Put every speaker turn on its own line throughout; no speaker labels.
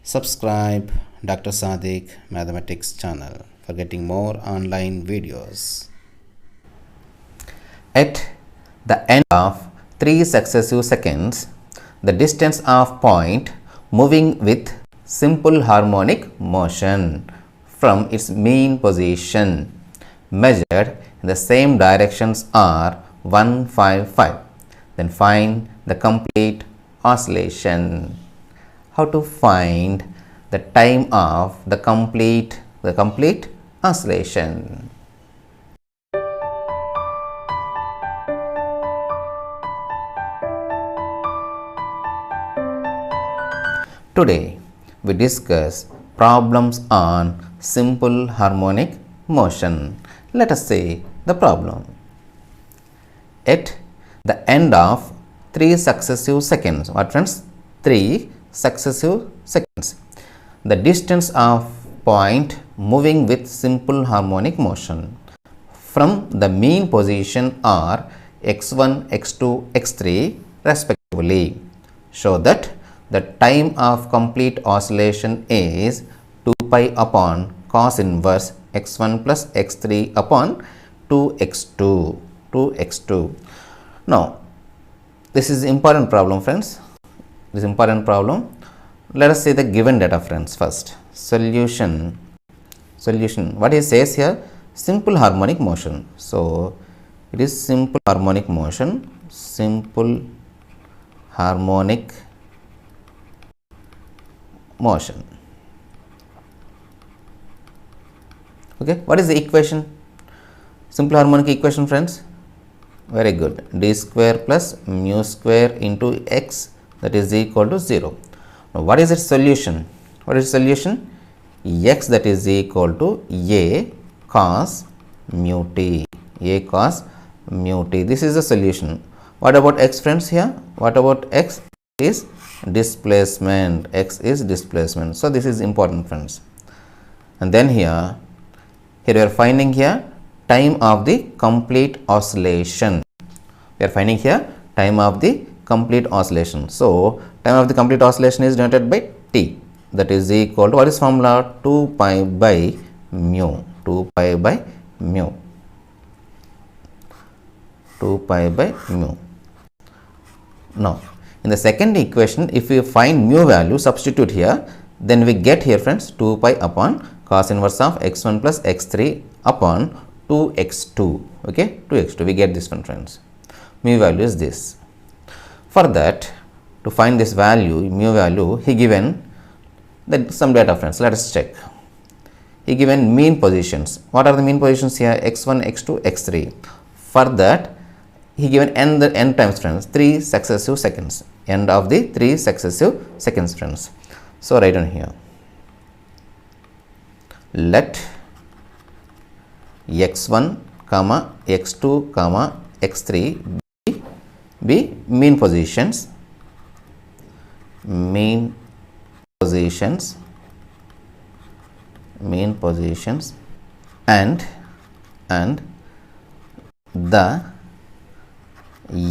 Subscribe Dr. Sadiq Mathematics channel for getting more online videos.
At the end of 3 successive seconds, the distance of point moving with simple harmonic motion from its mean position measured in the same directions are 155. Then find the complete oscillation. How to find the time of the complete oscillation? Today we discuss problems on simple harmonic motion. Let us see the problem. At the end of 3 successive seconds, what friends? 3 successive seconds. The distance of point moving with simple harmonic motion from the mean position are x1, x2, x3 respectively. Show that the time of complete oscillation is 2 pi upon cos inverse x1 plus x3 upon 2x2. Now, this is important problem, friends. This important problem. Let us see the given data, friends. First, solution. What it says here? Simple harmonic motion. So, it is simple harmonic motion. Simple harmonic motion. Okay. What is the equation? Simple harmonic equation, friends. Very good. D square plus mu square into x, that is equal to 0. Now, what is its solution? What is solution? X, that is equal to a cos mu t. A cos mu t. This is the solution. What about x, friends? Here, what about x? Is displacement. X is displacement. So, this is important, friends. And then here we are finding here time of the complete oscillation. We are finding here time of the complete oscillation. So, time of the complete oscillation is denoted by t, that is equal to, what is formula? 2 pi by mu. 2 pi by mu. 2 pi by mu. Now, in the second equation, if we find mu value, substitute here, then we get here, friends, 2 pi upon cos inverse of x1 plus x3 upon 2x2. Okay, 2x2. We get this one, friends. Mu value is this. For that, to find this value, mu value, he given some data, friends. Let us check. He given mean positions. What are the mean positions here? x1, x2, x3. For that, he given n times, friends, 3 successive seconds. End of the 3 successive seconds, friends. So, write down here. Let x1, x2, x3 be mean positions. Mean positions and the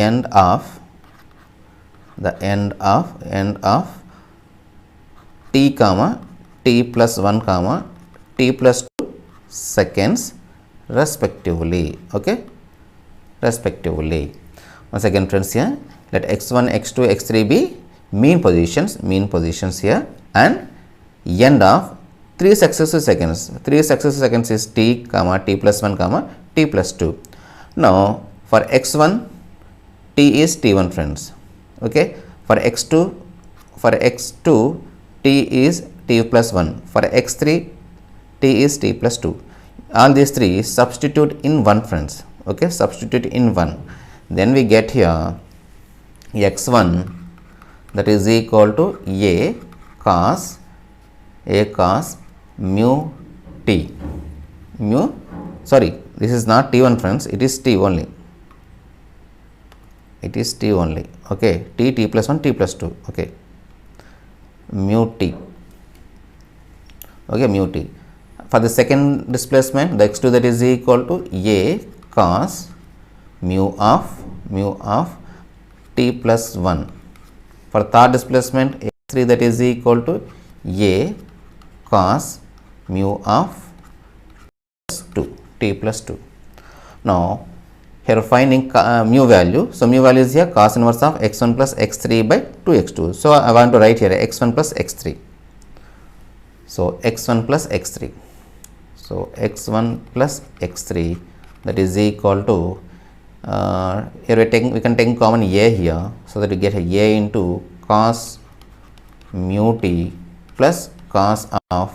end of t t plus 1 t plus 2 seconds respectively. Okay, respectively. Once again, friends, here let x1, x2, x3 be mean positions here, and end of 3 successive seconds. 3 successive seconds is t plus 1 t plus 2. Now, for x1 t is t1, friends. Okay, for x2 t is t plus 1. For x3 t is t plus 2. All these three substitute in 1, friends. Okay, substitute in 1. Then we get here x1, that is equal to a cos mu t. Sorry, this is not t1, friends. It is t only. Okay, t plus 1 t plus 2. Okay, mu t. Okay, mu t. For the second displacement, the x2, that is equal to a cos mu of t plus 1. For third displacement, x3, that is equal to a cos mu of plus 2 t plus 2. Now here finding mu value. So mu value is here cos inverse of x1 plus x3 by 2x2. So I want to write here x1 plus x3. So x1 plus x3. So x1 plus x3, that is equal to here we can take common a here, so that we get a into cos mu t plus cos of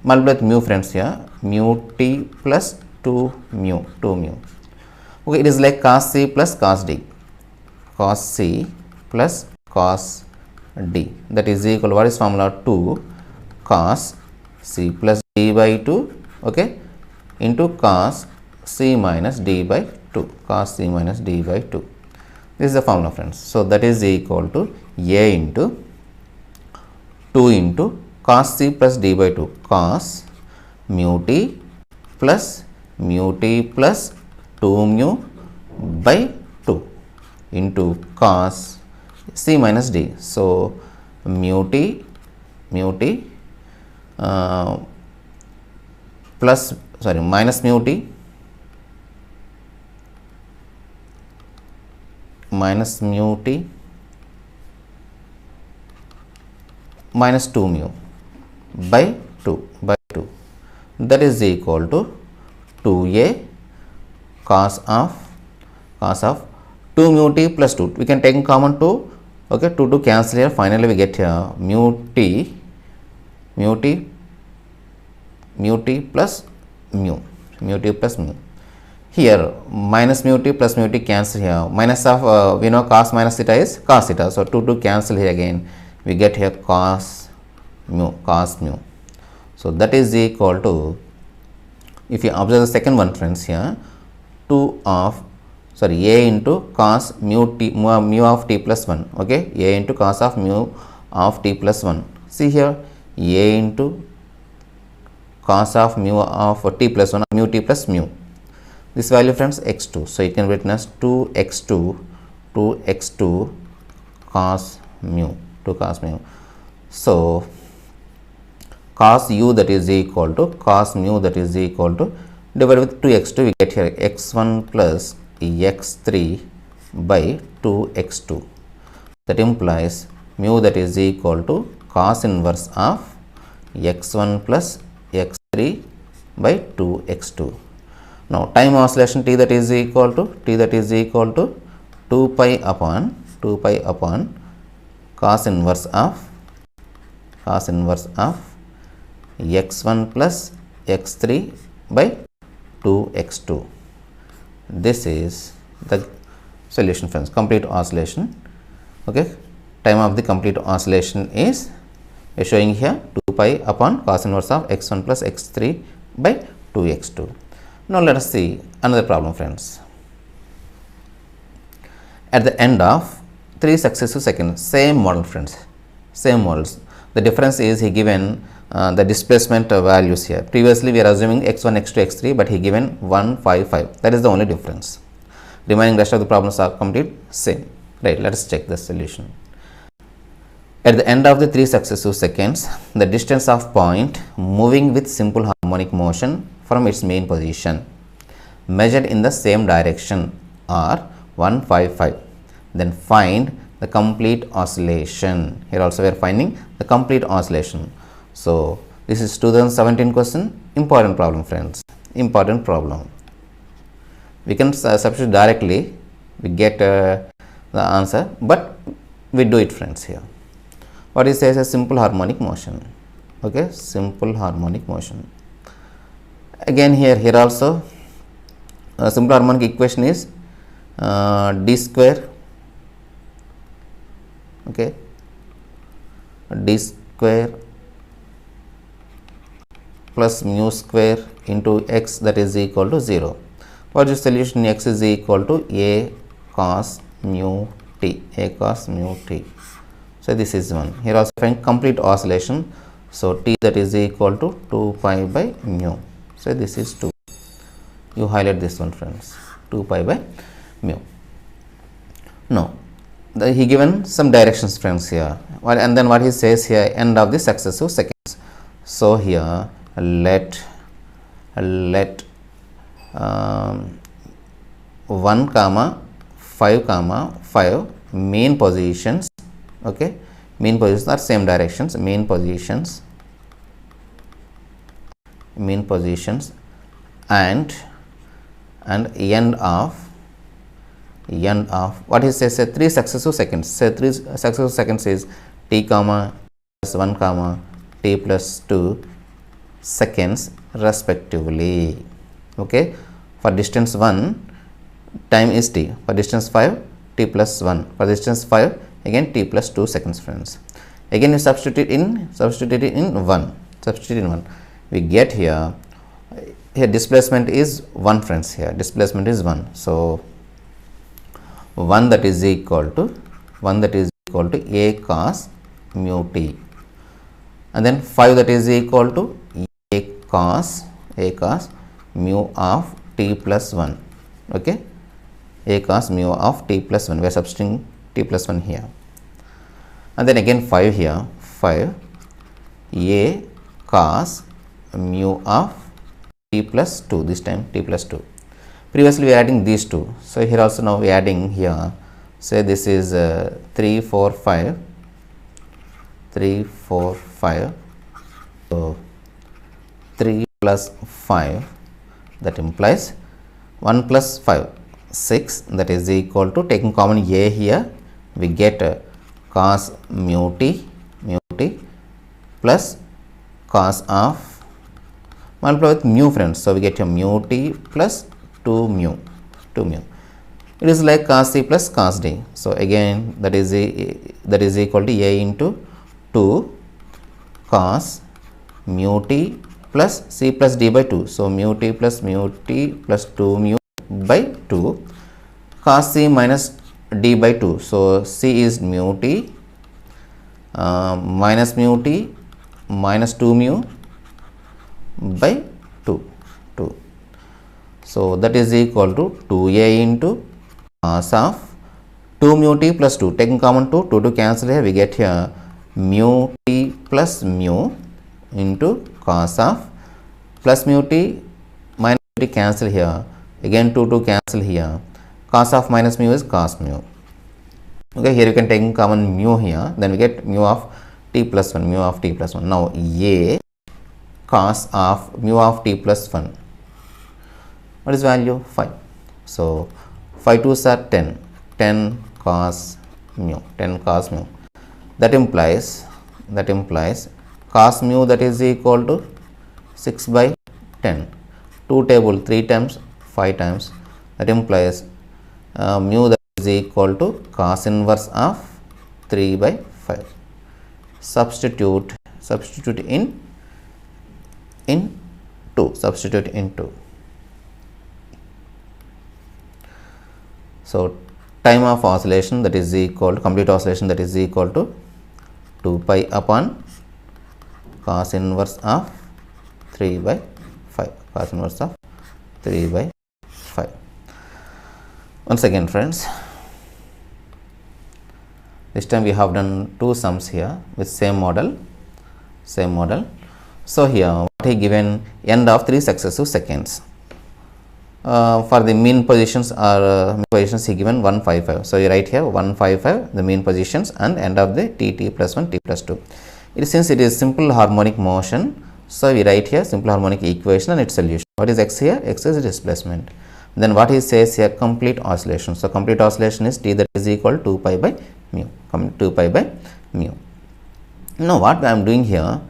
multiply with mu, friends, here mu t plus 2 mu. Okay, it is like cos c plus cos d, cos c plus cos d, that is equal to what is formula 2 cos c plus d by 2, okay, into cos c minus d by 2, cos c minus d by 2. This is the formula, friends. So that is equal to a into 2 into cos c plus d by 2, cos mu t plus 2 mu by 2 into cos c minus d. So mu t minus mu t minus 2 mu by 2, that is equal to 2a cos of 2 mu t plus 2. We can take common 2, okay, 2 cancel here. Finally we get here mu t plus mu. Here minus mu t plus mu t cancel here. Minus of we know cos minus theta is cos theta. So 2 cancel here again. We get here cos mu. So that is equal to, if you observe the second one, friends, here a into cos mu of t plus 1. Okay, a into cos of mu of t plus 1. See here a into cos of mu of t plus 1, mu t plus mu. This value, friends, x2. So it can be written as 2x2 cos mu, So cos u, that is equal to cos mu, that is equal to, divided with 2x2, we get here x1 plus x3 by 2x2. That implies mu, that is equal to cos inverse of x1 plus x3 by 2x2. Now time oscillation t, that is equal to 2 pi upon cos inverse of x1 plus x3 by 2x2. This is the solution, friends, complete oscillation. Okay, time of the complete oscillation is showing here 2 pi upon cos inverse of x1 plus x3 by 2x2. Now let us see another problem, friends. At the end of 3 successive seconds, same model, friends, same models. The difference is he given the displacement values here. Previously we are assuming x1, x2, x3, but he given 1, 5, 5. That is the only difference. Remaining rest of the problems are complete same. Right, let us check the solution. At the end of the 3 successive seconds, the distance of point moving with simple harmonic motion from its main position measured in the same direction are 155. Then find the complete oscillation. Here also we are finding the complete oscillation. So this is 2017 question, important problem, friends, important problem. We can substitute directly, we get the answer, but we do it, friends. Here what it says is simple harmonic motion. Okay, simple harmonic motion. Again here also simple harmonic equation is d square, okay, d square plus mu square into x, that is equal to 0. What is the solution? X is equal to a cos mu t, So this is 1. Here also find complete oscillation. So t, that is equal to 2 pi by mu. So this is 2. You highlight this one, friends, 2 pi by mu. Now he given some directions friends here, and then what he says here, end of the successive seconds. So here let 1 comma 5 comma 5 mean positions, okay, mean positions are same directions, mean positions and end of what he says, say 3 successive seconds, say 3 successive seconds is t comma plus 1 comma t plus 2 seconds respectively, okay. For distance 1 time is t, for distance 5 t plus 1, for distance 5 again t plus 2 seconds friends. Again you substitute in 1, we get here displacement is 1 friends, here displacement is 1. So 1 that is equal to a cos mu t, and then 5 that is equal to a cos mu of t plus 1, okay, a cos mu of t plus 1, we are substituting t plus 1 here, and then again 5 here, 5 a cos mu of t plus 2, this time t plus 2. Previously we are adding these two, so here also now we are adding here, say this is 3 4 5, so 3 plus 5, that implies 1 plus 5 6, that is equal to, taking common a here, we get cos mu t plus cos of, multiply with mu friends, so we get a mu t plus 2 mu. It is like cos c plus cos d, so again that is equal to a into 2 cos mu t plus c plus d by 2, so mu t plus 2 mu by 2 cos c minus d by 2, so c is mu t minus mu t minus 2 mu by 2. So that is equal to 2a into cos of 2 mu t plus 2, taking common 2 to cancel here, we get here mu t plus mu into cos of plus mu t minus t cancel here, again 2 to cancel here, cos of minus mu is cos mu, okay. Here you can take common mu here, then we get mu of t plus 1, now a cos of mu of t plus 1, what is value? 5. So 5 2s are 10 cos mu, that implies cos mu that is equal to 6 by 10, 2 table 3 times 5 times, that implies mu that is equal to cos inverse of 3 by 5. Substitute in 2, so time of oscillation that is equal to, complete oscillation that is equal to 2 pi upon cos inverse of 3 by 5, Once again friends, this time we have done 2 sums here with same model. So here what he given, end of 3 successive seconds. For the mean positions he given 155. So you write here 155 the mean positions and end of the t plus 1 t plus 2. Since it is simple harmonic motion, so we write here simple harmonic equation and its solution. What is x here? X is displacement. Then what he says here, complete oscillation. So complete oscillation is t that is equal to 2 pi by mu. Now what I am doing here,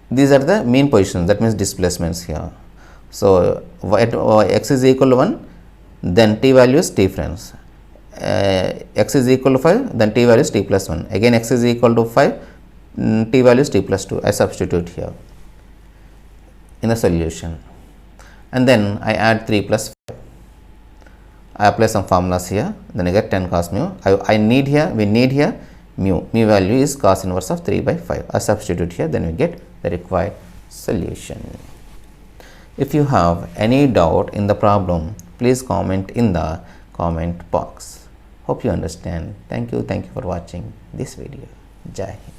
these are the mean positions, that means displacements here. So at x is equal to 1, then t value is t friends. X is equal to 5, then t value is t plus 1. Again x is equal to 5, t value is t plus 2. I substitute here in the solution, and then I add 3 plus 5. I apply some formulas here, then I get 10 cos mu. We need here mu value is cos inverse of 3 by 5. I substitute here, then we get the required solution. If you have any doubt in the problem, please comment in the comment box. Hope you understand. Thank you for watching this video. Jai Hind.